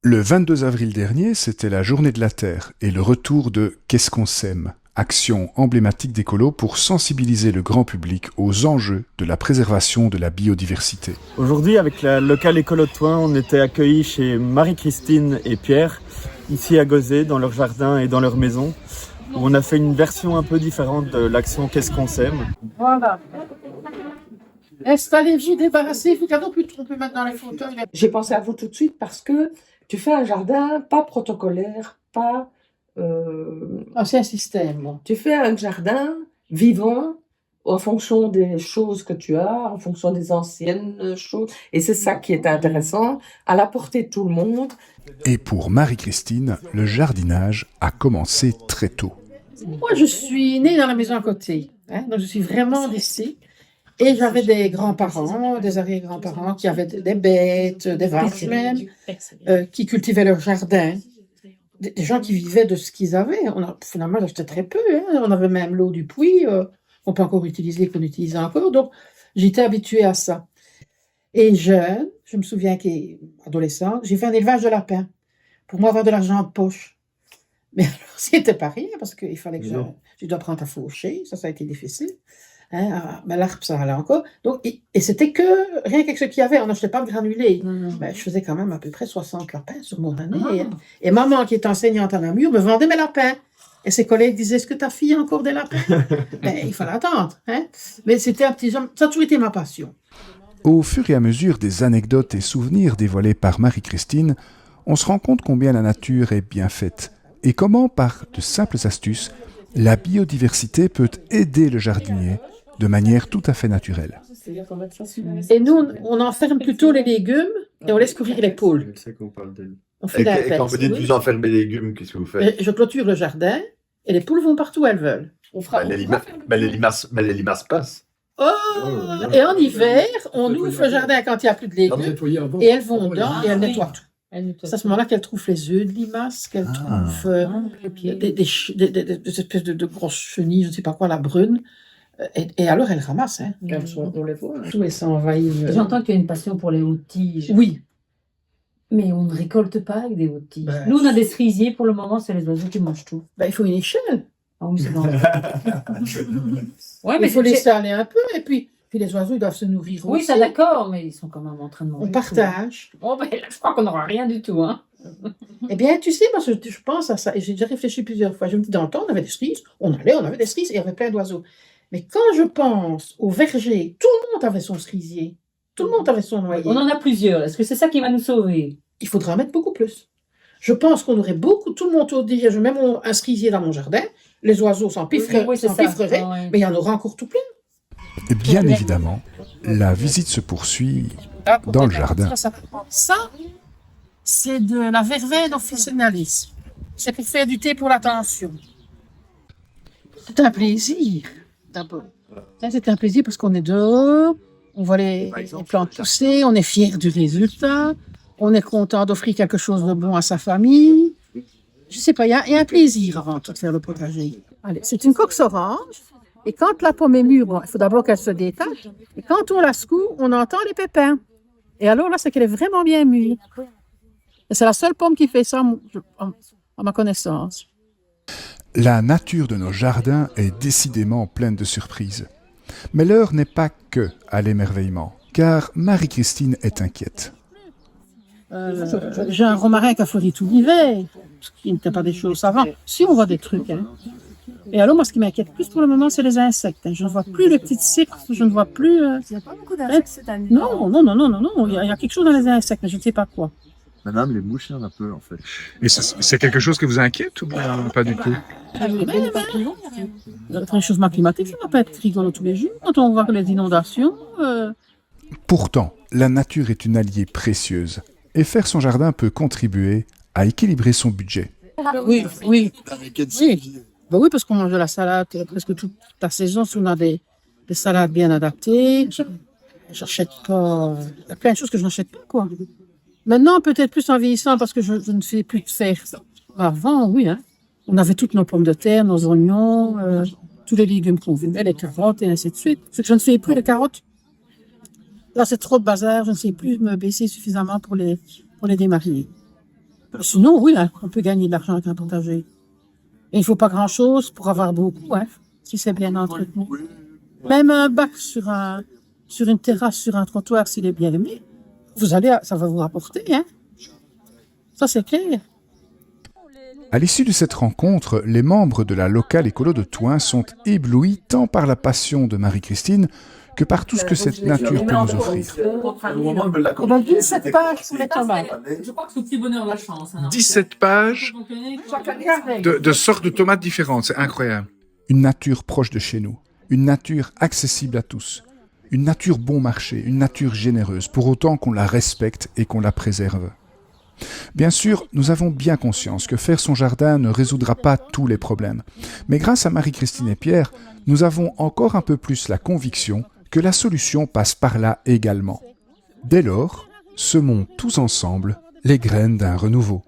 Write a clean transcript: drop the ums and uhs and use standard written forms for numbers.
Le 22 avril dernier, c'était la Journée de la Terre et le retour de Qu'est-ce qu'on sème, action emblématique d'Écolo pour sensibiliser le grand public aux enjeux de la préservation de la biodiversité. Aujourd'hui, avec la locale Écolo de Thoin, on était accueillis chez Marie-Christine et Pierre, ici à Gauzet, dans leur jardin et dans leur maison, où on a fait une version un peu différente de l'action Qu'est-ce qu'on sème. Voilà. Installez-vous, débarrassez-vous, car on peut tromper maintenant les fauteuils. J'ai pensé à vous tout de suite parce que tu fais un jardin pas protocolaire, pas... C'est un système. Bon. Tu fais un jardin vivant en fonction des choses que tu as, en fonction des anciennes choses. Et c'est ça qui est intéressant, à la portée de tout le monde. Et pour Marie-Christine, le jardinage a commencé très tôt. Moi, je suis née dans la maison à côté. Donc, je suis vraiment d'ici. Et j'avais des grands-parents, des arrière-grands-parents qui avaient des bêtes, des vaches même, qui cultivaient leur jardin. Des gens qui vivaient de ce qu'ils avaient. Finalement, j'achetais très peu. On avait même l'eau du puits qu'on peut encore utiliser, qu'on utilise encore. Donc, j'étais habituée à ça. Et jeune, je me souviens qu'adolescente, j'ai fait un élevage de lapins pour moi avoir de l'argent de poche. Mais alors, c'était pas rien parce qu'il fallait que je dois apprendre à faucher. Ça a été difficile. Mais l'arbre, ça allait encore. Donc, et c'était que rien qu'avec ce qu'il y avait. On n'achetait pas de granulés. Ben, je faisais quand même à peu près 60 lapins sur mon année. Et maman, qui est enseignante à Namur, me vendait mes lapins. Et ses collègues disaient, est-ce que ta fille a encore des lapins? Il fallait attendre. Mais c'était un petit homme. Ça a toujours été ma passion. Au fur et à mesure des anecdotes et souvenirs dévoilés par Marie-Christine, on se rend compte combien la nature est bien faite et comment, par de simples astuces, la biodiversité peut aider le jardinier de manière tout à fait naturelle. Et nous, on enferme plutôt les légumes et on laisse courir les poules. On fait Et quand vous dites vous enfermez les légumes, qu'est-ce que vous faites? Je clôture le jardin et les poules vont partout où elles veulent. Les limaces passent. Et en hiver, on ouvre le jardin quand il n'y a plus de légumes et elles vont dedans et elles nettoient tout. C'est à ce moment-là qu'elles trouvent les œufs de limaces, qu'elles trouvent des espèces de grosses chenilles, je ne sais pas quoi, la brune. Et alors, elles ramassent. On les voit. Tout et ça envahit. J'entends que tu as une passion pour les hautes tiges. Oui. Mais on ne récolte pas avec des hautes tiges. Nous, on a des cerisiers. Pour le moment, c'est les oiseaux qui mangent tout. Il faut une échelle. Ah oui, c'est bon. Ouais, mais il faut laisser aller un peu. Et puis les oiseaux, ils doivent se nourrir aussi. Oui, ça d'accord, mais ils sont quand même en train de manger. On partage. Bon, là, je crois qu'on n'aura rien du tout. Eh bien, tu sais, moi, je pense à ça. Et j'ai déjà réfléchi plusieurs fois. Je me dis, dans le temps, on avait des cerises. On avait des cerises et il y avait plein d'oiseaux. Mais quand je pense au verger, tout le monde avait son cerisier. Tout le monde avait son noyer. On en a plusieurs. Est-ce que c'est ça qui va nous sauver? Il faudra en mettre beaucoup plus. Je pense qu'on aurait tout le monde autour. Je mets un cerisier dans mon jardin. Les oiseaux s'empiffreraient, mais il y en aura encore tout plein. Et bien évidemment, la visite se poursuit dans le jardin. Ça, c'est de la verveine officinalis. C'est pour faire du thé pour la tension. C'est un plaisir, d'abord. C'est un plaisir parce qu'on est dehors, on voit les plantes pousser, on est fier du résultat, on est content d'offrir quelque chose de bon à sa famille. Je sais pas, il y a un plaisir avant tout de faire le potager. Allez, c'est une coque orange. Et quand la pomme est mûre, il faut d'abord qu'elle se détache. Et quand on la secoue, on entend les pépins. Et alors là, c'est qu'elle est vraiment bien mûre. Et c'est la seule pomme qui fait ça, à ma connaissance. La nature de nos jardins est décidément pleine de surprises. Mais l'heure n'est pas que à l'émerveillement, car Marie-Christine est inquiète. J'ai un romarin qui a fleuri tout l'hiver, ce qui n'était pas des choses avant. Si, on voit des trucs. Et alors, moi, ce qui m'inquiète plus pour le moment, c'est les insectes. Je ne vois plus les petites cirques, je ne vois plus... Il n'y a pas beaucoup d'insectes cette année. Non. Il y a quelque chose dans les insectes, mais je ne sais pas quoi. Madame, les mouches, il y en a peu, en fait. Et c'est quelque chose qui vous inquiète ou bien pas du tout? Le réchauffement climatique, ça ne va pas être rigolo tous les jours. Quand on voit les inondations... Pourtant, la nature est une alliée précieuse. Et faire son jardin peut contribuer à équilibrer son budget. Oui. Oui, parce qu'on mange de la salade presque toute la saison. Si on a des salades bien adaptées, j'achète pas... Il y a plein de choses que je n'achète pas, quoi. Maintenant, peut-être plus en vieillissant, parce que je ne fais plus de faire. Avant, oui, on avait toutes nos pommes de terre, nos oignons, tous les légumes qu'on venait, les carottes et ainsi de suite. Ce que je ne fais plus, les carottes. Là, c'est trop de bazar, je ne sais plus me baisser suffisamment pour les démarrer. Sinon, oui, hein, on peut gagner de l'argent avec un potager. Et il faut pas grand-chose pour avoir beaucoup, hein, si c'est bien entretenu. Même un bac sur une terrasse, sur un trottoir, s'il est bien aimé, ça va vous rapporter, hein. Ça, c'est clair. À l'issue de cette rencontre, les membres de la locale écolo de Thoin sont éblouis tant par la passion de Marie-Christine que par tout ce que cette nature peut nous offrir. 17 pages sur les tomates. Je crois que c'est le petit bonheur de la chance. 17 pages de sortes de tomates différentes, c'est incroyable. Une nature proche de chez nous, une nature accessible à tous, une nature bon marché, une nature généreuse, pour autant qu'on la respecte et qu'on la préserve. Bien sûr, nous avons bien conscience que faire son jardin ne résoudra pas tous les problèmes. Mais grâce à Marie-Christine et Pierre, nous avons encore un peu plus la conviction que la solution passe par là également. Dès lors, semons tous ensemble les graines d'un renouveau.